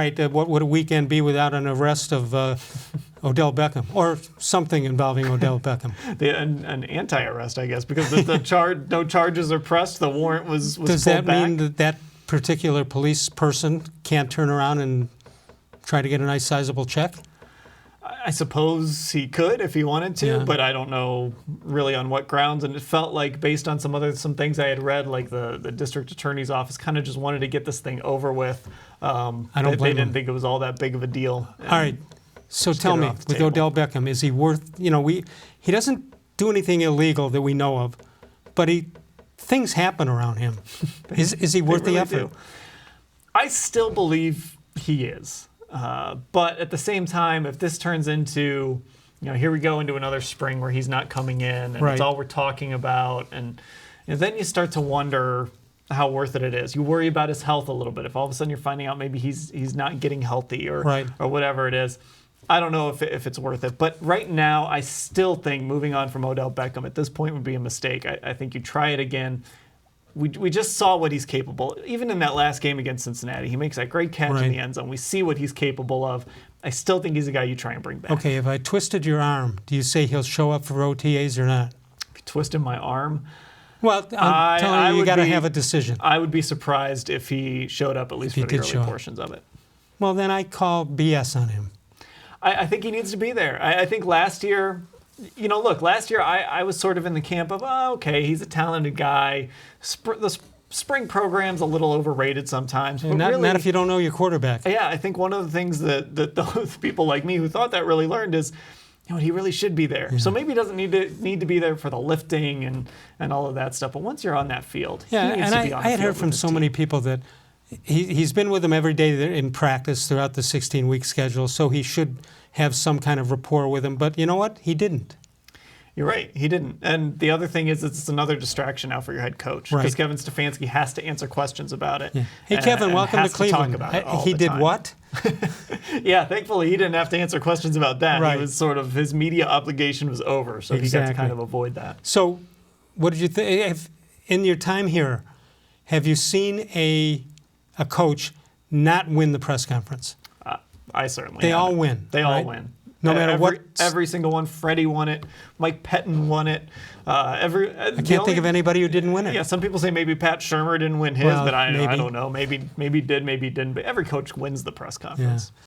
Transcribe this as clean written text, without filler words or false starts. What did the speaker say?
Right, what would a weekend be without an arrest of Odell Beckham or something involving Odell Beckham? An anti-arrest, I guess, because no charges are pressed. The warrant was Does pulled that back. mean that that particular police person can't turn around and try to get a nice sizable check? I suppose he could if he wanted to, Yeah. but I don't know really on what grounds. And it felt like, based on some things I had read, like the district attorney's office kind of just wanted to get this thing over with. I don't blame They didn't them. think it was all that big of a deal. All right. So tell get it me, off the with table. Odell Beckham, is he worth? He doesn't do anything illegal that we know of, but things happen around him. Is he worth They the really effort? do. I still believe he is. But at the same time, if this turns into, here we go into another spring where he's not coming in, and Right. it's all we're talking about, and then you start to wonder how worth it is. You worry about his health a little bit. If all of a sudden you're finding out maybe he's not getting healthy or Right. or whatever it is, I don't know if it's worth it. But right now, I still think moving on from Odell Beckham at this point would be a mistake. I think you try it again. We just saw what he's capable. Even in that last game against Cincinnati, he makes that great catch Right. in the end zone. We see what he's capable of. I still think he's a guy you try and bring back. Okay, if I twisted your arm, do you say he'll show up for OTAs or not? If you twisted my arm, Well, I'm telling you, you would got to be- have a decision. I would be surprised if he showed up at least he for the did show early up. portions of it. Well, then I call BS on him. I think he needs to be there. I think last year, last year I was sort of in the camp of, okay, he's a talented guy. The spring program's a little overrated sometimes. But Not, really, not if you don't know your quarterback. Yeah, I think one of the things that those people like me who thought that really learned is, he really should be there. So maybe he doesn't need to be there for the lifting and all of that stuff. But once you're on that field, Yeah, he needs and to be on the I had field heard from with his so team. many people that he's been with them every day in practice throughout the 16-week schedule, so he should have some kind of rapport with him. But you know what? He didn't. You're right. He didn't. And the other thing is, it's another distraction now for your head coach, because Right. Kevin Stefanski has to answer questions about it. Yeah. Hey, and- Kevin, and welcome has to talk Cleveland. about it all He the did time. what? Yeah, thankfully he didn't have to answer questions about that. Right. He was sort of, his media obligation was over, so he got Exactly. to kind of avoid that. So, what did you think? In your time here, have you seen a coach not win the press conference? I certainly They haven't. all win. They all right? win. No matter what. Every single one. Freddie won it. Mike Pettin won it. I can't think of anybody who didn't win it. Yeah, some people say maybe Pat Shurmur didn't win his, Well, but I maybe. don't know. Maybe did, maybe didn't. But every coach wins the press conference. Yeah.